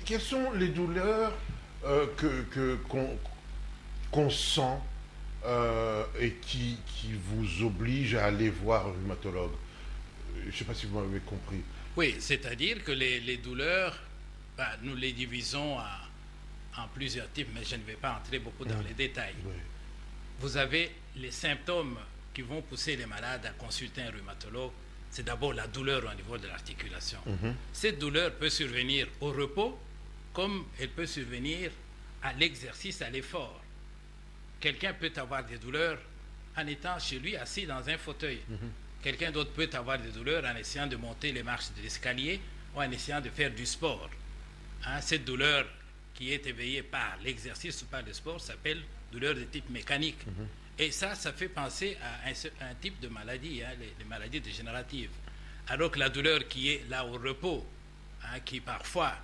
quelles sont les douleurs qu'on sent et qui vous obligent à aller voir un rhumatologue? Je ne sais pas si vous m'avez compris. Oui, c'est-à-dire que les douleurs, ben, nous les divisons en plusieurs types, mais je ne vais pas entrer beaucoup dans les détails. Oui. Vous avez les symptômes qui vont pousser les malades à consulter un rhumatologue. C'est d'abord la douleur au niveau de l'articulation. Cette douleur peut survenir au repos, comme elle peut survenir à l'exercice, à l'effort. Quelqu'un peut avoir des douleurs en étant chez lui assis dans un fauteuil. Quelqu'un d'autre peut avoir des douleurs en essayant de monter les marches de l'escalier ou en essayant de faire du sport. Cette douleur qui est éveillée par l'exercice ou par le sport s'appelle douleur de type mécanique. Et ça fait penser à un type de maladie, les maladies dégénératives. Alors que la douleur qui est là au repos, qui parfois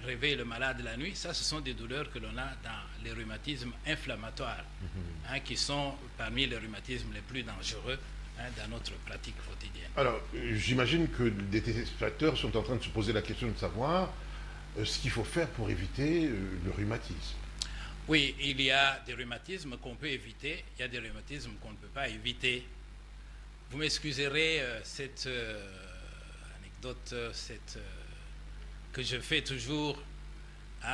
réveille le malade la nuit, ça, ce sont des douleurs que l'on a dans les rhumatismes inflammatoires, qui sont parmi les rhumatismes les plus dangereux dans notre pratique quotidienne. Alors, j'imagine que des téléspectateurs sont en train de se poser la question de savoir ce qu'il faut faire pour éviter le rhumatisme. Oui, il y a des rhumatismes qu'on peut éviter, il y a des rhumatismes qu'on ne peut pas éviter. Vous m'excuserez cette anecdote que je fais toujours.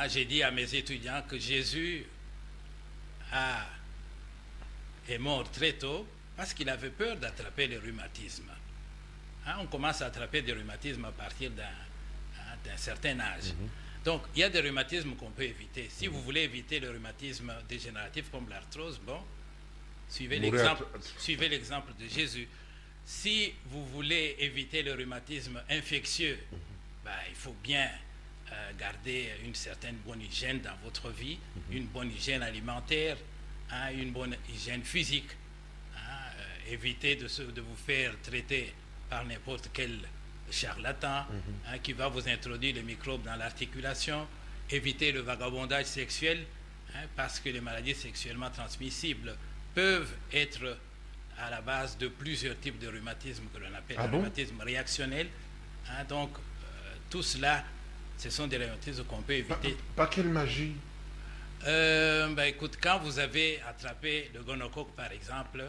J'ai dit à mes étudiants que Jésus est mort très tôt parce qu'il avait peur d'attraper les rhumatismes. On commence à attraper des rhumatismes à partir d'un certain âge. Donc, il y a des rhumatismes qu'on peut éviter. Si vous voulez éviter le rhumatisme dégénératif comme l'arthrose, bon, suivez l'exemple de Jésus. Si vous voulez éviter le rhumatisme infectieux, il faut bien garder une certaine bonne hygiène dans votre vie, une bonne hygiène alimentaire, une bonne hygiène physique. Évitez de vous faire traiter par n'importe quel charlatan qui va vous introduire les microbes dans l'articulation. Évitez le vagabondage sexuel parce que les maladies sexuellement transmissibles peuvent être à la base de plusieurs types de rhumatisme que l'on appelle le rhumatisme réactionnel. Donc, tout cela, ce sont des rhumatismes qu'on peut éviter. Pas quelle magie? Écoute, quand vous avez attrapé le gonocoque, par exemple,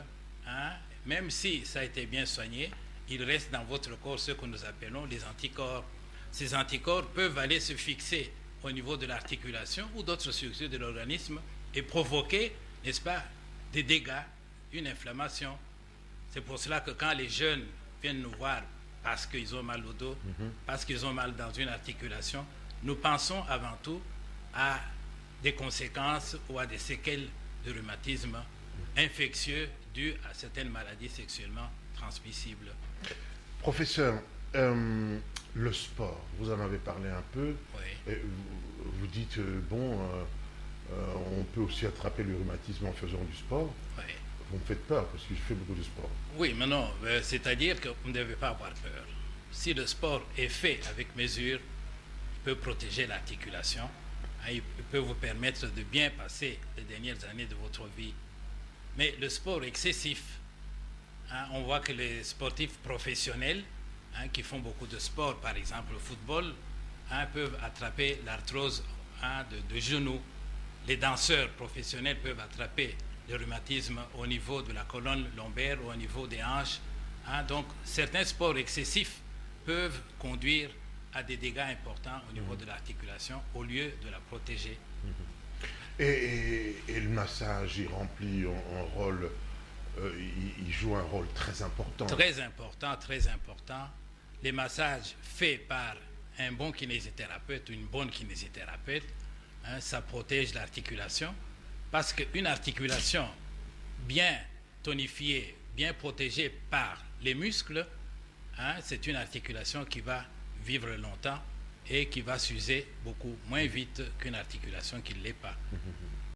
même si ça a été bien soigné, il reste dans votre corps ce que nous appelons les anticorps. Ces anticorps peuvent aller se fixer au niveau de l'articulation ou d'autres structures de l'organisme et provoquer, n'est-ce pas, des dégâts, une inflammation. C'est pour cela que quand les jeunes viennent nous voir parce qu'ils ont mal au dos, parce qu'ils ont mal dans une articulation, nous pensons avant tout à des conséquences ou à des séquelles de rhumatisme infectieux dues à certaines maladies sexuellement transmissibles. Professeur, le sport, vous en avez parlé un peu. Oui. Vous dites, on peut aussi attraper le rhumatisme en faisant du sport. Oui. Vous me faites peur parce que je fais beaucoup de sport. Oui, mais non, c'est-à-dire que vous ne devez pas avoir peur. Si le sport est fait avec mesure, il peut protéger l'articulation, il peut vous permettre de bien passer les dernières années de votre vie. Mais le sport excessif, on voit que les sportifs professionnels qui font beaucoup de sport, par exemple le football, peuvent attraper l'arthrose de genoux. Les danseurs professionnels peuvent attraper le rhumatisme au niveau de la colonne lombaire ou au niveau des hanches. Donc, certains sports excessifs peuvent conduire à des dégâts importants au niveau de l'articulation au lieu de la protéger. Et le massage, il remplit un rôle, il joue un rôle très important. Très important, très important. Les massages faits par un bon kinésithérapeute ou une bonne kinésithérapeute, ça protège l'articulation. Parce qu'une articulation bien tonifiée, bien protégée par les muscles, c'est une articulation qui va vivre longtemps et qui va s'user beaucoup moins vite qu'une articulation qui ne l'est pas.